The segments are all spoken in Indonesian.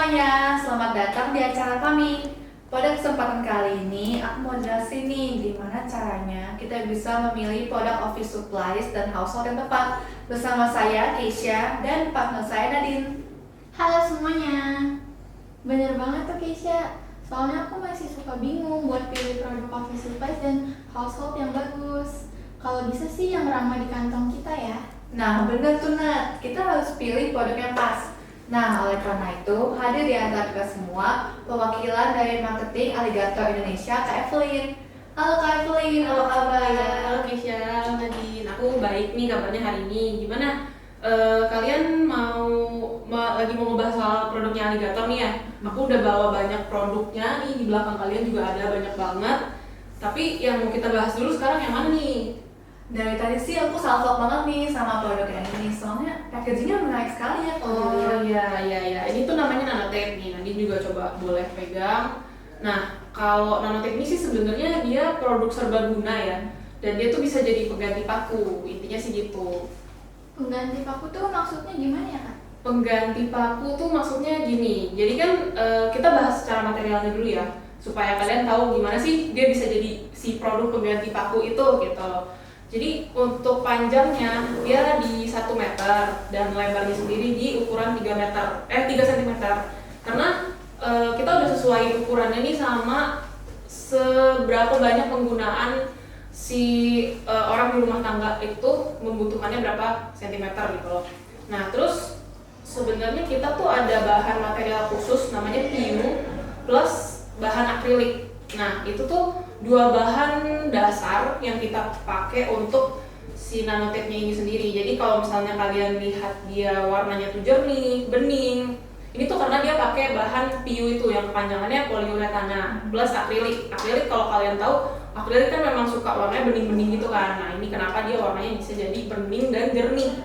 semuanya, selamat datang di acara kami. Pada kesempatan kali ini, aku mau jelasin nih gimana caranya kita bisa memilih produk office supplies dan household yang tepat. Bersama saya, Keisha, dan partner saya, Nadine. Halo semuanya, bener banget tuh Keisha. Soalnya aku masih suka bingung buat pilih produk office supplies dan household yang bagus. Kalau bisa sih yang ramah di kantong kita ya. Nah, bener tuh Nat, kita harus pilih produk yang pas. Nah, oleh karena itu, hadir di antara kita semua perwakilan dari marketing Alligator Indonesia, Kak Evelyn. Halo Kak Evelyn, apa kabar? Halo Keisha, Nadine. Aku baik nih kabarnya hari ini. Gimana? Kalian lagi mau ngebahas soal produknya Alligator nih ya? Aku udah bawa banyak produknya nih, di belakang kalian juga ada banyak banget. Tapi yang mau kita bahas dulu sekarang yang mana nih? Dari tadi sih aku salvo banget nih sama produk yang ini, soalnya packagingnya menarik sekali ya. Oh iya. Ini tuh namanya Nanotape nih. Nadine juga coba boleh pegang. Nah, kalau Nanotape ini sih sebenarnya dia produk serbaguna ya. Dan dia tuh bisa jadi pengganti paku. Intinya sih gitu. Pengganti paku tuh maksudnya gimana ya Kak? Pengganti paku tuh maksudnya gini. Jadi kan kita bahas secara materialnya dulu ya, supaya kalian tahu gimana sih dia bisa jadi si produk pengganti paku itu gitu. Jadi untuk panjangnya dia di 1 meter dan lebarnya sendiri di ukuran 3 cm. Karena kita udah sesuai ukurannya nih sama seberapa banyak penggunaan si orang di rumah tangga itu membutuhkannya berapa sentimeter gitu loh. Nah, terus sebenarnya kita tuh ada bahan material khusus namanya PU plus bahan akrilik. Nah, itu tuh 2 bahan dasar yang kita pakai untuk si Nanotape-nya ini sendiri. Jadi kalau misalnya kalian lihat dia warnanya tuh jernih, bening, ini tuh karena dia pakai bahan PU itu yang kepanjangannya poliuretana plus akrilik. Akrilik kalau kalian tahu, akrilik kan memang suka warnanya bening-bening gitu kan. Nah, ini kenapa dia warnanya bisa jadi bening dan jernih.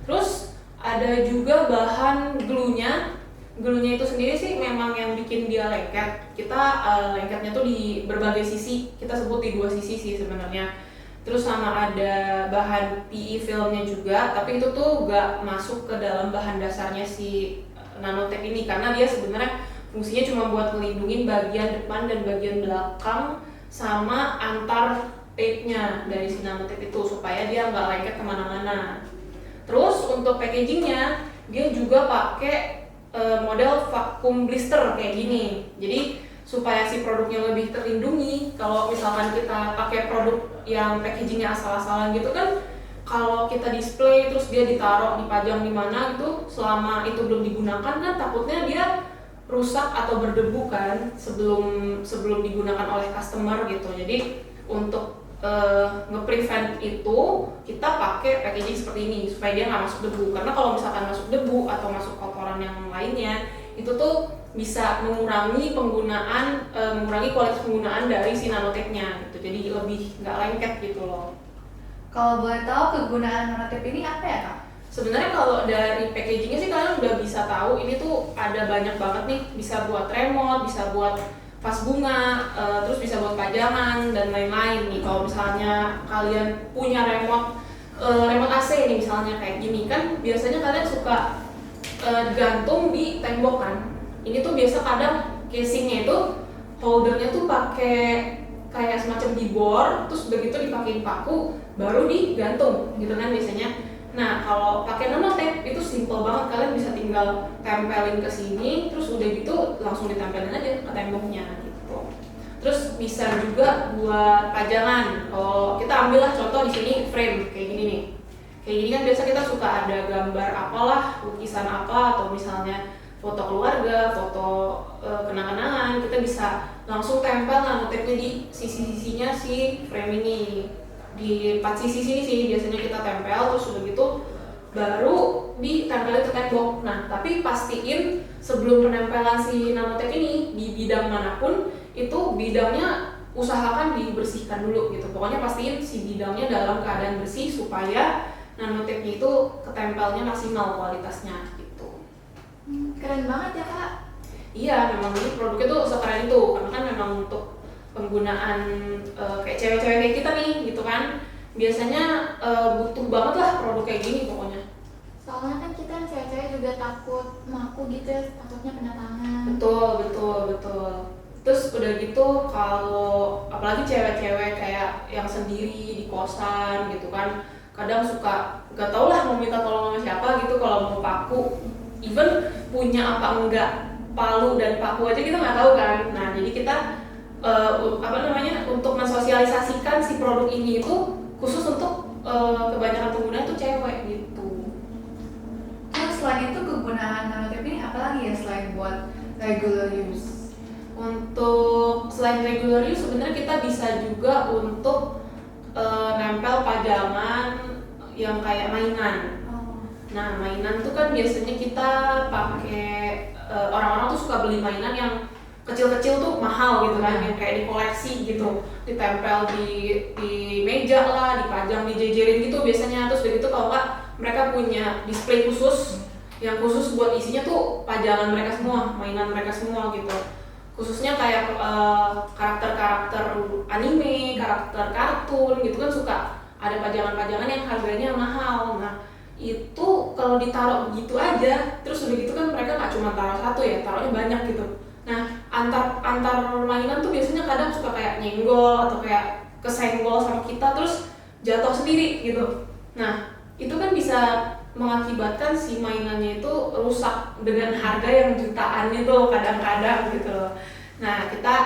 Terus ada juga bahan glue-nya. Glue-nya itu sendiri sih memang yang bikin dia lengket. Kita lengketnya tuh di berbagai sisi. Kita sebut di 2 sisi sih sebenarnya. Terus sama ada bahan PE filmnya juga, tapi itu tuh gak masuk ke dalam bahan dasarnya si Nanotape ini karena dia sebenarnya fungsinya cuma buat melindungi bagian depan dan bagian belakang sama antar tape-nya dari si Nanotape itu supaya dia nggak lengket kemana-mana. Terus untuk packagingnya dia juga pakai model vacuum blister kayak gini. Jadi supaya si produknya lebih terlindungi. Kalau misalkan kita pakai produk yang packagingnya asal-asalan gitu kan, kalau kita display terus dia ditaruh dipajang di mana gitu, selama itu belum digunakan kan takutnya dia rusak atau berdebu kan sebelum digunakan oleh customer gitu. Jadi untuk nge-prevent itu kita pakai packaging seperti ini supaya dia nggak masuk debu, karena kalau misalkan masuk debu atau masuk kotoran yang lainnya itu tuh bisa mengurangi kualitas penggunaan dari si Nanotape-nya gitu, jadi lebih nggak lengket gitu loh. Kalau boleh tahu kegunaan Nanotape ini apa ya Kak? Sebenarnya kalau dari packagingnya sih kalian udah bisa tahu ini tuh ada banyak banget nih, bisa buat remote, bisa buat vas bunga, terus bisa buat pajangan dan lain-lain nih. Kalau misalnya kalian punya remote AC nih misalnya kayak gini kan biasanya kalian suka gantung di tembok kan. Ini tuh biasa kadang casingnya itu holdernya tuh pakai kayak semacam dibor, terus begitu dipakein paku baru digantung gitu kan biasanya. Nah, kalau pakai Nanotape itu simple banget, kalian bisa tinggal tempelin ke sini, terus udah gitu langsung ditempelin aja ke temboknya gitu. Terus bisa juga buat pajangan. Kalau kita ambillah contoh di sini frame kayak gini nih. Kayak gini kan biasa kita suka ada gambar apalah, lukisan apa, atau misalnya foto keluarga, foto kenang-kenangan, kita bisa langsung tempel Nanotape-nya di sisi-sisinya si frame ini. Di 4 sisi sini sih biasanya kita tempel, terus udah gitu baru ditempelin ke tembok. Nah, tapi pastiin sebelum penempelan si Nanotape ini di bidang manapun itu bidangnya usahakan dibersihkan dulu gitu. Pokoknya pastiin si bidangnya dalam keadaan bersih supaya Nanotape itu ketempelnya maksimal kualitasnya gitu. Keren banget ya Kak. Iya, memang ini produknya tuh sekeren itu karena kan memang untuk penggunaan kayak cewek-cewek kayak kita nih gitu kan biasanya butuh banget lah produk kayak gini pokoknya. Soalnya kan kita yang cewek cewek-cewek juga takut maku gitu ya, takutnya kena tangan. Betul. Terus udah gitu kalau apalagi cewek-cewek kayak yang sendiri di kosan gitu kan, kadang suka gak tau lah mau minta tolong sama siapa gitu kalau mau paku, even punya apa enggak palu dan paku aja kita nggak tahu kan. Nah jadi kita untuk mensosialisasikan si produk ini itu khusus untuk kebanyakan pengguna tuh cewek gitu. Terus selain itu kegunaan nanotip ini apa lagi ya selain buat regular use? Untuk selain regular use sebenarnya kita bisa juga untuk nempel pajangan yang kayak mainan. Nah mainan tuh kan biasanya kita pakai orang-orang tuh suka beli mainan yang kecil-kecil tuh mahal gitu kan, yang kayak dikoleksi gitu, ditempel di meja lah, dipajang, dijejerin gitu biasanya. Terus begitu kalau nggak mereka punya display khusus yang khusus buat isinya tuh pajangan mereka semua, mainan mereka semua gitu. Khususnya kayak karakter-karakter anime, karakter kartun gitu kan suka ada pajangan-pajangan yang harganya mahal. Nah itu kalau ditaruh begitu aja, terus udah gitu kan mereka nggak cuma taruh satu ya, taruhnya banyak gitu. Nah antar mainan tuh biasanya kadang suka kayak nyenggol atau kayak kesenggol sama kita terus jatuh sendiri gitu. Nah itu kan bisa mengakibatkan si mainannya itu rusak dengan harga yang jutaan itu kadang-kadang gitu. Nah kita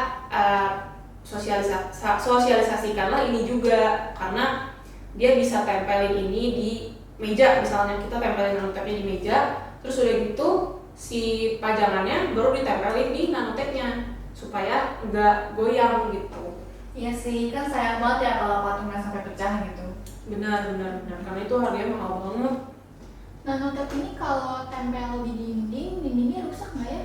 sosialisasikanlah ini juga, karena dia bisa tempelin ini di meja, misalnya kita tempelin nanotipnya di meja, terus udah gitu si pajangannya baru ditempelin di nanotipnya supaya nggak goyang gitu. Iya sih, kan sayang banget ya kalau patungnya sampai pecah gitu. Benar, karena itu harganya mahal banget. Nanotip ini kalau tempel di dindingnya rusak nggak ya?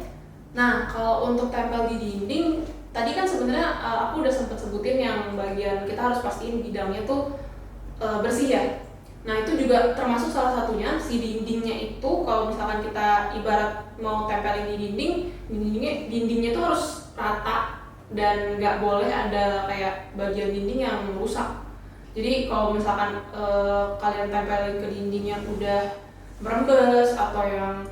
Nah kalau untuk tempel di dinding, tadi kan sebenarnya aku udah sempet sebutin yang bagian kita harus pastiin bidangnya tuh bersih ya. Nah itu juga termasuk salah satunya, si dindingnya itu kalau misalkan kita ibarat mau tempelin di dindingnya itu harus rata dan nggak boleh ada kayak bagian dinding yang rusak. Jadi kalau misalkan kalian tempelin ke dinding yang udah merembes atau yang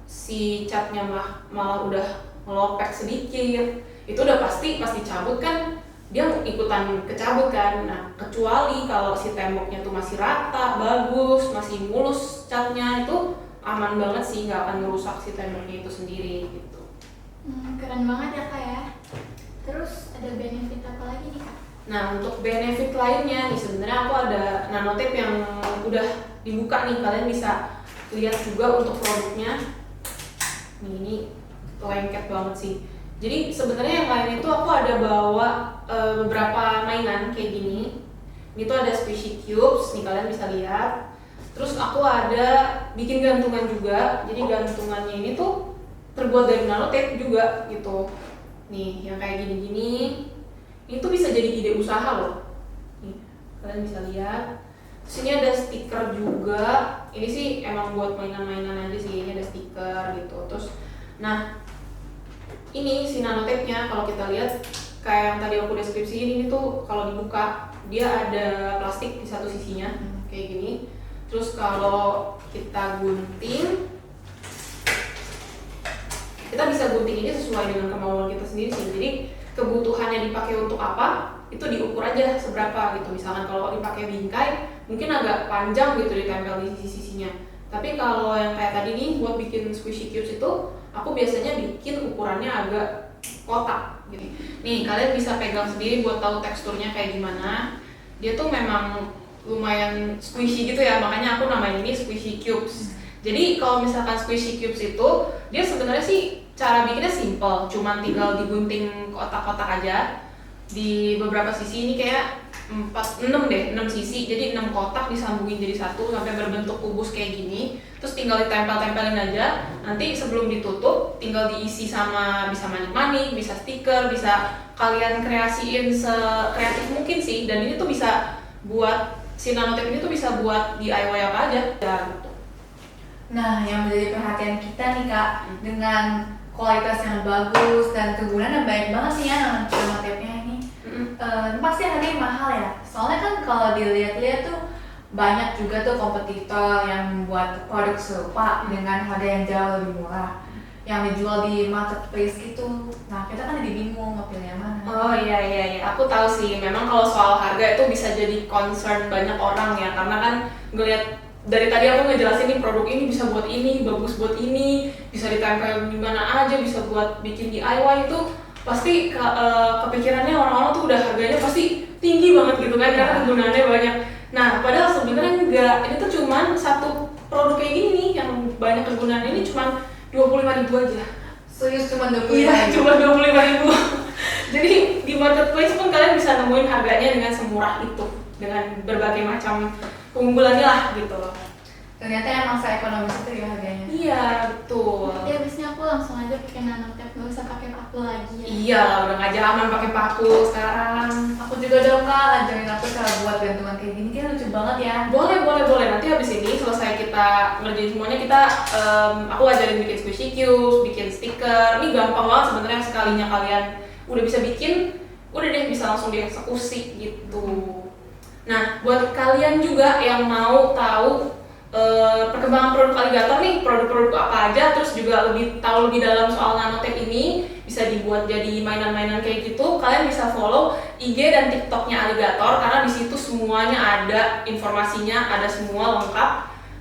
si catnya malah udah ngelopek sedikit, itu udah pasti cabut kan, dia ikutan kecabut kan. Nah kecuali kalau si temboknya tuh masih rata, bagus, masih mulus catnya, itu aman banget sih, nggak akan ngerusak si temboknya itu sendiri gitu. Keren banget ya kak ya. Terus ada benefit apa lagi nih kak? Nah untuk benefit lainnya nih sebenarnya aku ada nanotip yang udah dibuka nih, kalian bisa lihat juga untuk produknya. Nih ini lengket banget sih. Jadi sebenarnya yang lain itu aku ada bawa beberapa mainan kayak gini. Ini tuh ada squishy cubes, nih kalian bisa lihat. Terus aku ada bikin gantungan juga. Jadi gantungannya ini tuh terbuat dari nanotip juga gitu. Nih yang kayak gini-gini. Ini tuh bisa jadi ide usaha loh. Nih kalian bisa lihat. Terus ini ada stiker juga. Ini sih emang buat mainan-mainan aja sih. Ini ada stiker gitu. Terus, nah ini si nanotipnya kalau kita lihat kayak yang tadi aku deskripsiin, ini tuh kalau dibuka dia ada plastik di satu sisinya kayak gini. Terus kalau kita gunting, kita bisa gunting ini sesuai dengan kemauan kita sendiri sih. Jadi kebutuhannya dipakai untuk apa itu diukur aja seberapa gitu. Misalkan kalau dipakai bingkai mungkin agak panjang gitu ditempel di sisi-sisinya. Tapi kalau yang kayak tadi nih buat bikin squishy cubes itu aku biasanya bikin ukurannya agak kotak gitu. Nih kalian bisa pegang sendiri buat tahu teksturnya kayak gimana. Dia tuh memang lumayan squishy gitu ya, makanya aku namain ini squishy cubes. Jadi kalau misalkan squishy cubes itu dia sebenarnya sih cara bikinnya simple, cuman tinggal digunting kotak-kotak aja. Di beberapa sisi ini kayak 6 sisi, jadi 6 kotak disambungin jadi satu sampai berbentuk kubus kayak gini. Terus tinggal ditempel-tempelin aja. Nanti sebelum ditutup tinggal diisi sama bisa manik-manik, bisa stiker, bisa kalian kreasiin sekreatif mungkin sih. Dan ini tuh bisa buat si nanotip ini tuh bisa buat DIY apa aja ya gitu. Nah yang menjadi perhatian kita nih kak, dengan kualitas yang bagus dan kegunaan yang baik banget sih ya nanotipnya ini. Pasti harganya mahal ya. Soalnya kan kalau dilihat-lihat tuh banyak juga tuh kompetitor yang membuat produk serupa dengan harga yang jauh lebih murah yang dijual di marketplace gitu. Nah kita kan jadi bingung mau pilih yang mana. Oh iya, aku tahu sih. Memang kalau soal harga itu bisa jadi concern banyak orang ya, karena kan ngelihat dari tadi aku ngejelasin nih produk ini bisa buat ini, bagus buat ini, bisa ditempel di mana aja, bisa buat bikin DIY itu pasti kepikirannya orang-orang tuh udah harganya pasti tinggi banget gitu kan karena kegunaannya banyak. Nah, padahal sebenarnya enggak. Ini tuh cuman satu produk kayak gini nih yang banyak kegunaannya ini cuman 25.000 aja. Serius cuma 25.000? Iya, cuma 25.000. Jadi di marketplace pun kalian bisa nemuin harganya dengan semurah itu, dengan berbagai macam keunggulannya lah gitu loh. Ternyata emang se-ekonomis itu ya harganya. Iya, betul. Jadi abisnya aku langsung aja pakai nanotep, gak usah pakai paku lagi ya. Iya lah, udah gak zaman pakai paku sekarang. Aku juga dong Kak, ajarin aku cara buat gantungan kayak gini, kan lucu banget ya. Boleh. Nanti habis ini selesai kita ngerjain semuanya, aku ajarin bikin squishy cubes, bikin stiker. Ini gampang banget sebenarnya, sekalinya kalian udah bisa bikin, udah deh bisa langsung dieksekusi gitu. Nah, buat kalian juga yang mau tahu perkembangan produk Alligator nih, produk-produk apa aja, terus juga tahu lebih dalam soal nanotech ini, bisa dibuat jadi mainan-mainan kayak gitu, kalian bisa follow IG dan TikToknya Alligator karena di situ semuanya ada informasinya, ada semua lengkap.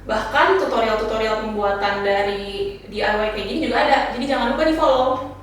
Bahkan tutorial-tutorial pembuatan dari DIY kayak gini juga ada, jadi jangan lupa di follow.